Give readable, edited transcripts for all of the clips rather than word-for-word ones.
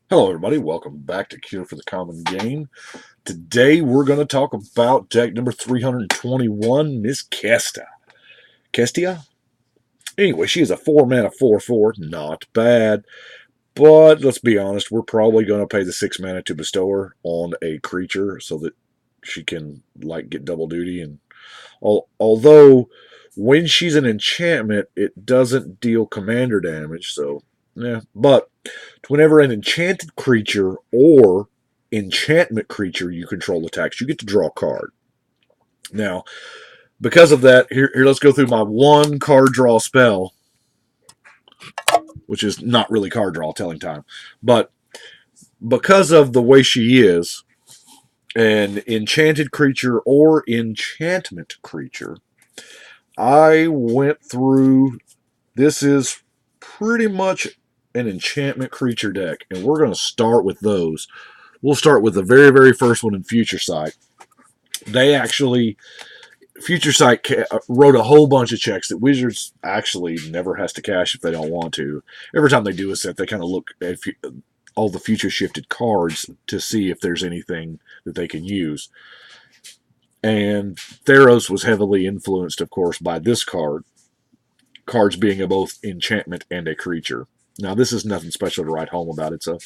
Hello everybody, welcome back to Cure for the Common Game. Today we're going to talk about deck number 321, Miss Kestia. Kestia? Anyway, she is a 4-mana 4/4, not bad. But let's be honest, we're probably going to pay the 6 mana to bestow her on a creature so that she can get double duty. And although when she's an enchantment, it doesn't deal commander damage, so yeah. But whenever an enchanted creature or enchantment creature you control attacks, you get to draw a card. Now, because of that, here let's go through my one card draw spell, which is not really card draw telling time. But because of the way she is, an enchanted creature or enchantment creature, I went through. This is pretty much an enchantment creature deck, and we're going to start with those. We'll start with the very, very first one in Future Sight. They actually, Future Sight wrote a whole bunch of checks that Wizards actually never has to cash if they don't want to. Every time they do a set, they kind of look at all the future shifted cards to see if there's anything that they can use. And Theros was heavily influenced, of course, by this card. Cards being a both enchantment and a creature. Now, this is nothing special to write home about. It's a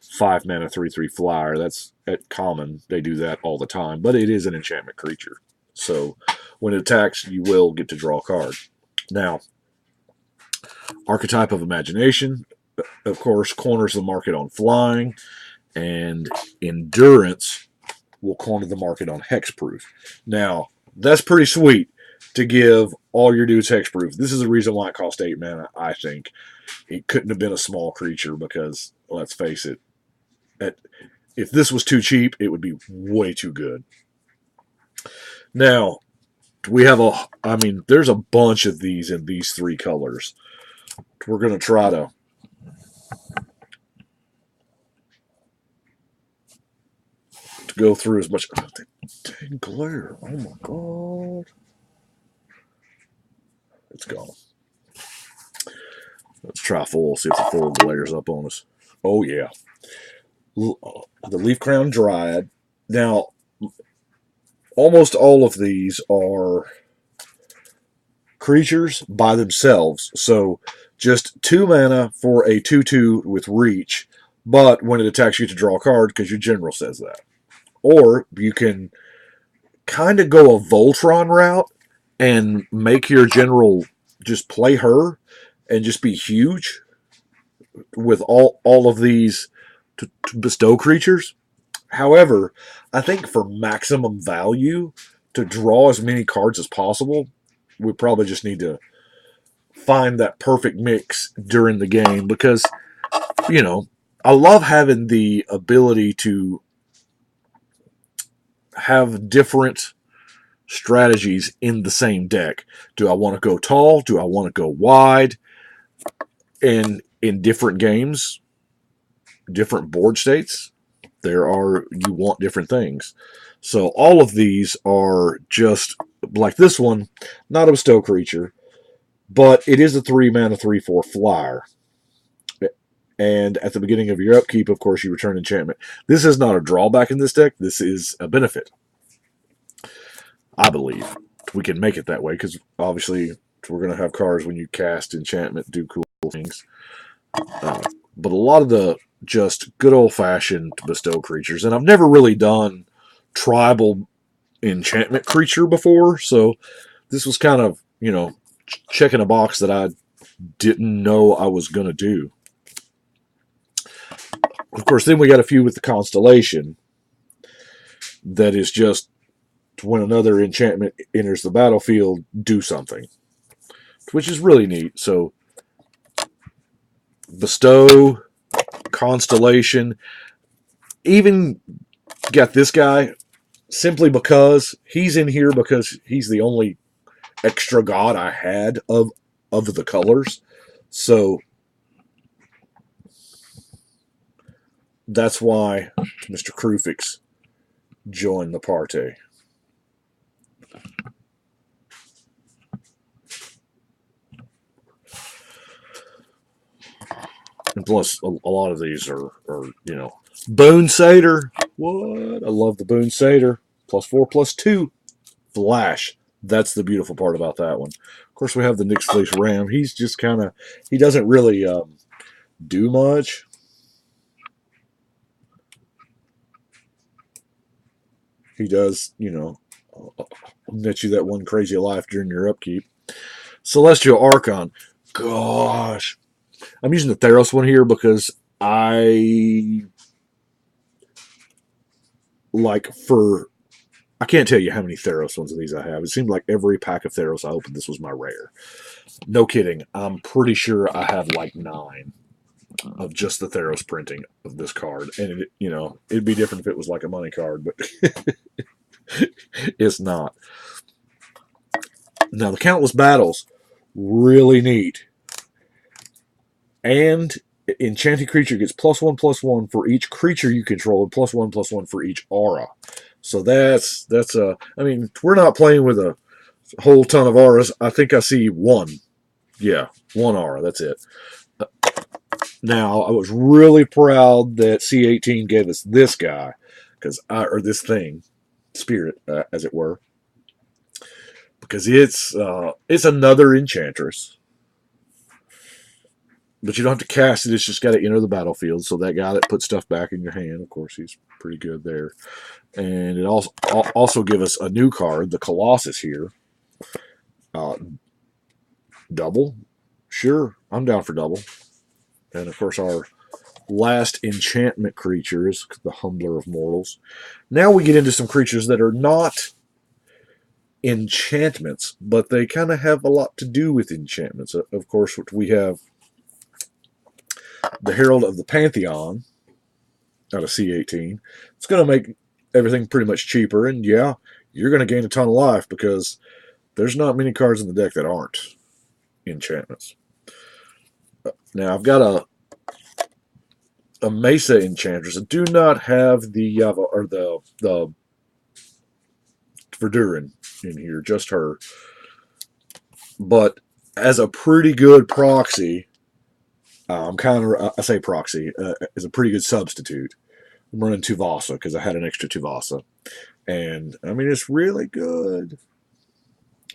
5-mana 3/3 flyer. That's at common. They do that all the time. But it is an enchantment creature. So when it attacks, you will get to draw a card. Now, Archetype of Imagination, of course, corners the market on flying. And Endurance will corner the market on hexproof. Now, that's pretty sweet to give all your dudes hexproof. This is the reason why it cost 8 mana, I think. It couldn't have been a small creature because, let's face it, if this was too cheap, it would be way too good. Now, we have there's a bunch of these in these 3 colors. We're going to try to go through as much. Oh, dang glare. Oh my god. It's gone. Let's try full, see if the full glares up on us. Oh, yeah. The Leaf Crown Dryad. Now, almost all of these are creatures by themselves. So, just 2 mana for a 2/2 with reach, but when it attacks you to draw a card because your general says that. Or you can kind of go a Voltron route and make your general just play her and just be huge with all of these to bestow creatures. However, I think for maximum value, to draw as many cards as possible, we probably just need to find that perfect mix during the game because, I love having the ability to have different strategies in the same deck. Do I want to go tall? Do I want to go wide? And in different games, different board states, you want different things. So all of these are just like this one, not a bestow creature, but it is a 3-mana 3/4 flyer. And at the beginning of your upkeep, of course, you return enchantment. This is not a drawback in this deck. This is a benefit. I believe we can make it that way because obviously we're going to have cards when you cast enchantment do cool things. But a lot of the just good old-fashioned bestow creatures, and I've never really done tribal enchantment creature before, so this was kind of, checking a box that I didn't know I was going to do. Of course, then we got a few with the Constellation that is just when another enchantment enters the battlefield, do something, which is really neat. So, bestow, Constellation, even got this guy simply because he's in here because he's the only extra god I had of the colors. So that's why Mr. Krufix joined the party. And plus, a lot of these are you know, Boon Satyr. What? I love the Boon Satyr. +4/+2. Flash. That's the beautiful part about that one. Of course, we have the Nyx Fleece Ram. He's just kind of, he doesn't really do much. He does, you know, net you that one crazy life during your upkeep. Celestial Archon. Gosh. I'm using the Theros one here because I can't tell you how many Theros ones of these I have. It seemed like every pack of Theros I opened, this was my rare. No kidding. I'm pretty sure I have like 9 of just the Theros printing of this card. And, you know, it'd be different if it was like a money card, but it's not. Now, the Countless Battles, really neat. And enchanted creature gets +1/+1 for each creature you control, and +1/+1 for each aura. So that's I mean, we're not playing with a whole ton of auras. I think I see 1. Yeah, 1 aura. That's it. Now, I was really proud that C18 gave us this guy, or this thing, spirit, as it were, because it's another enchantress. But you don't have to cast it. It's just got to enter the battlefield. So that guy that puts stuff back in your hand, of course, he's pretty good there. And it also give us a new card, the Colossus here. Double? Sure, I'm down for double. And, of course, our last enchantment creatures, the Humbler of Mortals. Now we get into some creatures that are not enchantments, but they kind of have a lot to do with enchantments. Of course, we have the Herald of the Pantheon out of C18. It's going to make everything pretty much cheaper, and yeah, you're going to gain a ton of life because there's not many cards in the deck that aren't enchantments. Now, I've got a Mesa Enchantress. I do not have the Verduran in here, just her. But as a pretty good proxy, I say proxy, is a pretty good substitute. I'm running Tuvasa because I had an extra Tuvasa. And, I mean, it's really good.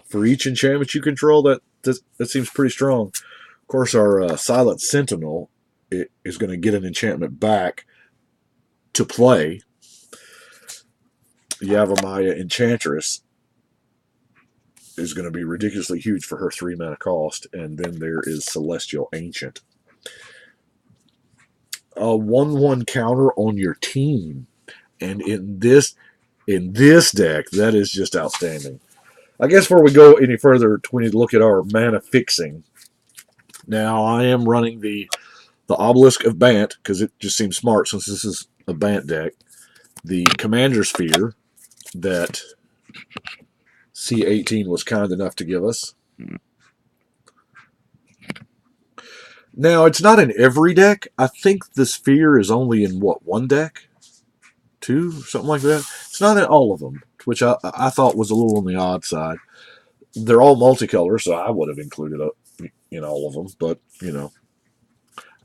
For each enchantment you control, that seems pretty strong. Of course, our Silent Sentinel is going to get an enchantment back to play. Yavimaya Enchantress is going to be ridiculously huge for her 3 mana cost. And then there is Celestial Ancient. A 1/1 counter on your team. And in this deck, that is just outstanding. I guess before we go any further, we need to look at our mana fixing. Now, I am running the Obelisk of Bant, because it just seems smart since this is a Bant deck. The Commander Sphere that C18 was kind enough to give us. Now, it's not in every deck. I think the Sphere is only in, what, 1 deck? 2? Something like that. It's not in all of them, which I thought was a little on the odd side. They're all multicolor, so I would have included it in all of them. But, you know,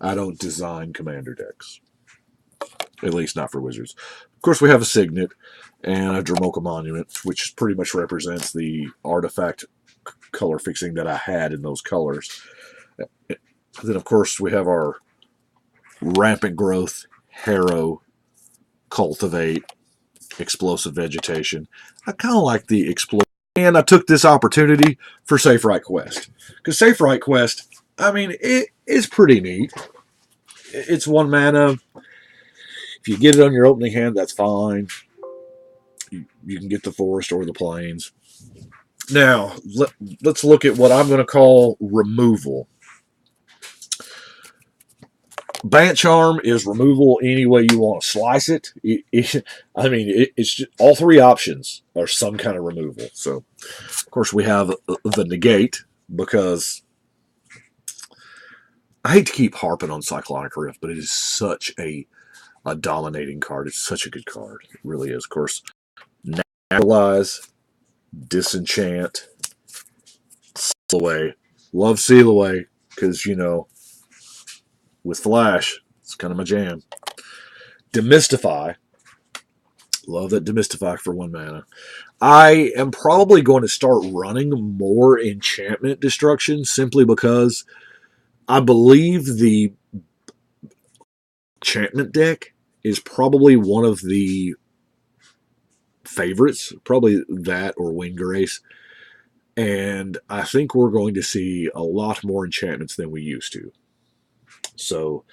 I don't design Commander decks. At least not for Wizards. Of course, we have a Signet and a Dromoka Monument, which pretty much represents the artifact color fixing that I had in those colors. Then, of course, we have our Rampant Growth, Harrow, Cultivate, Explosive Vegetation. I kind of like the Explosive. And I took this opportunity for Safe Right Quest. Because Safe Right Quest, I mean, it is pretty neat. It's 1 mana. If you get it on your opening hand, that's fine. You can get the forest or the plains. Now, let's look at what I'm going to call removal. Bant Charm is removal any way you want to slice it. It's just, all 3 options are some kind of removal. So, of course, we have the Negate, because I hate to keep harping on Cyclonic Rift, but it is such a dominating card. It's such a good card. It really is. Of course, Naturalize, Disenchant, Seal Away. Love Seal Away because, you know, with Flash. It's kind of my jam. Demystify. Love that Demystify for 1 mana. I am probably going to start running more enchantment destruction simply because I believe the enchantment deck is probably one of the favorites. Probably that or Windgrace. And I think we're going to see a lot more enchantments than we used to. So,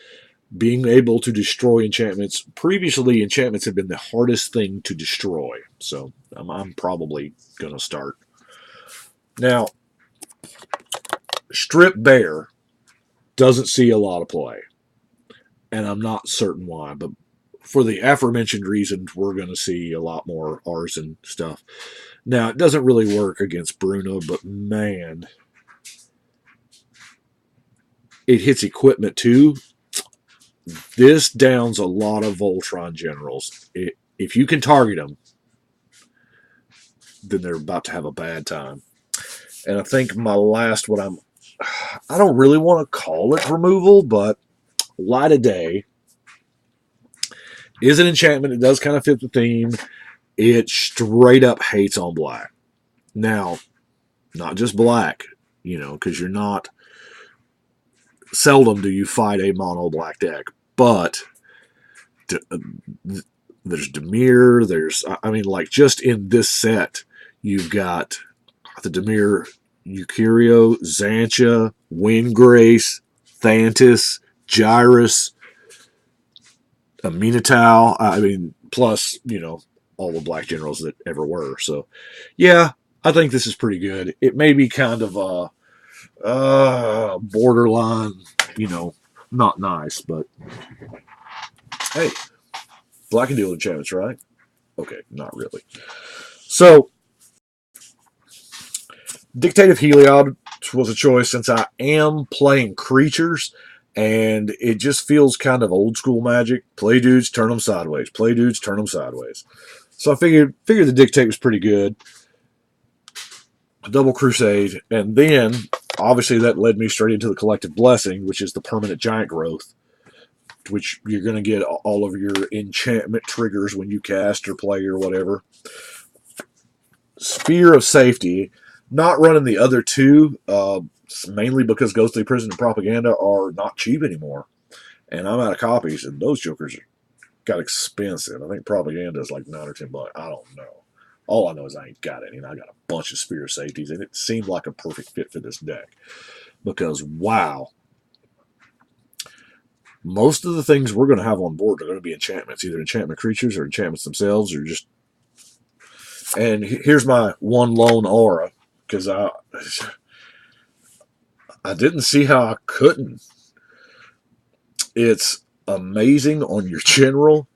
being able to destroy enchantments. Previously, enchantments have been the hardest thing to destroy. So, I'm probably going to start. Now, Strip Bear doesn't see a lot of play. And I'm not certain why, but for the aforementioned reasons, we're going to see a lot more Arson stuff. Now, it doesn't really work against Bruno, but man, it hits equipment too. This downs a lot of Voltron generals. If you can target them, then they're about to have a bad time. And I think my last one, I don't really want to call it removal, but Light of Day is an enchantment. It does kind of fit the theme. It straight up hates on black. Now, not just black, because you're not. Seldom do you fight a mono black deck, but there's Dimir. Just in this set, you've got the Dimir, Eucurio, Xantia, Windgrace, Thantis, Gyrus, Minotaur. Plus, all the black generals that ever were. So, yeah, I think this is pretty good. It may be kind of a borderline, not nice, but hey, black and deal enchantments, right? Okay, not really. So, Dictative Heliod was a choice since I am playing creatures, and it just feels kind of old school Magic. Play dudes, turn them sideways. Play dudes, turn them sideways. So I figured the Dictate was pretty good. Double Crusade, and then obviously that led me straight into the Collective Blessing, which is the permanent giant growth, which you're going to get all of your enchantment triggers when you cast or play or whatever. Sphere of Safety, not running the other two, mainly because Ghostly Prison and Propaganda are not cheap anymore. And I'm out of copies, and those jokers got expensive. I think Propaganda is like $9 or $10. I don't know. All I know is I ain't got any, and I got a bunch of Sphere of Safeties, and it seemed like a perfect fit for this deck. Because, wow, most of the things we're going to have on board are going to be enchantments, either enchantment creatures or enchantments themselves, or just... And here's my one lone aura, because I didn't see how I couldn't. It's amazing on your general.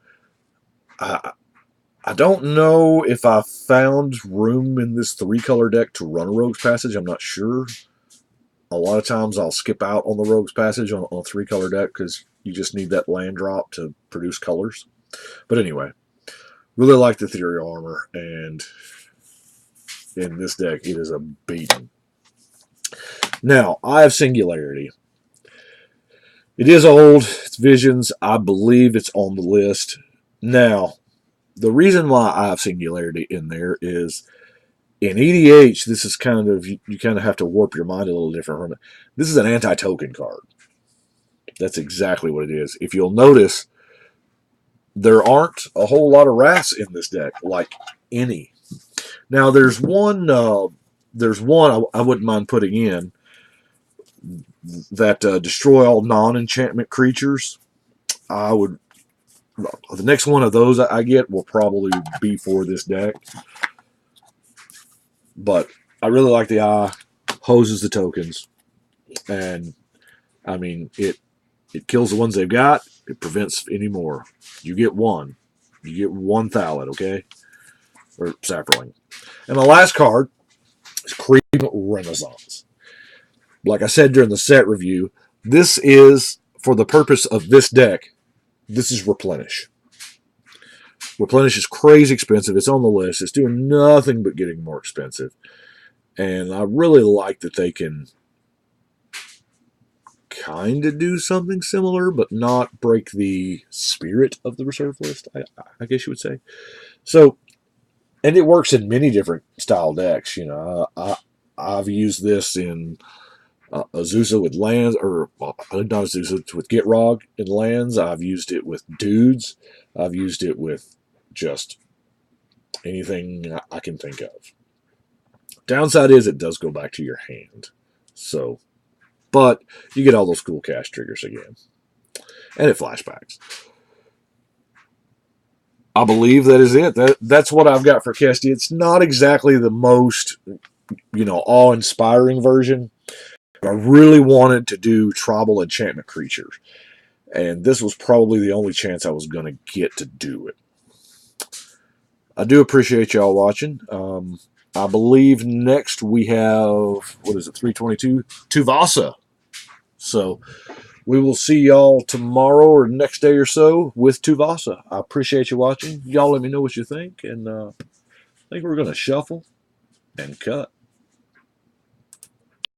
I don't know if I found room in this 3-color deck to run a Rogue's Passage. I'm not sure. A lot of times I'll skip out on the Rogue's Passage on a 3-color deck because you just need that land drop to produce colors. But anyway, really like the Ethereal Armor, and in this deck it is a beating. Now, I have Singularity. It is old. It's Visions. I believe it's on the list. Now, the reason why I have Singularity in there is in EDH, this is kind of, you kind of have to warp your mind a little different from it. This is an anti-token card. That's exactly what it is. If you'll notice, there aren't a whole lot of wraths in this deck, like any. Now, there's one I wouldn't mind putting in that destroy all non-enchantment creatures. The next one of those I get will probably be for this deck. But I really like the eye. Hoses the tokens. And, it kills the ones they've got. It prevents any more. You get one. You get one Thallid, okay? Or Saproling. And my last card is Creep Renaissance. Like I said during the set review, this is, for the purpose of this deck, this is Replenish. Replenish is crazy expensive. It's on the list. It's doing nothing but getting more expensive. And I really like that they can kind of do something similar, but not break the spirit of the reserve list, I guess you would say. So, and it works in many different style decks. You know, I've used this in Azusa with lands, or well, not Azusa, with Gitrog in lands. I've used it with dudes. I've used it with just anything I can think of. Downside is it does go back to your hand. So, but you get all those cool cast triggers again. And it flashbacks. I believe that is it. That's what I've got for Kestia. It's not exactly the most, awe-inspiring version. I really wanted to do tribal enchantment creatures. And this was probably the only chance I was going to get to do it. I do appreciate y'all watching. I believe next we have, 322? Tuvasa. So we will see y'all tomorrow or next day or so with Tuvasa. I appreciate you watching. Y'all let me know what you think. And I think we're going to shuffle and cut.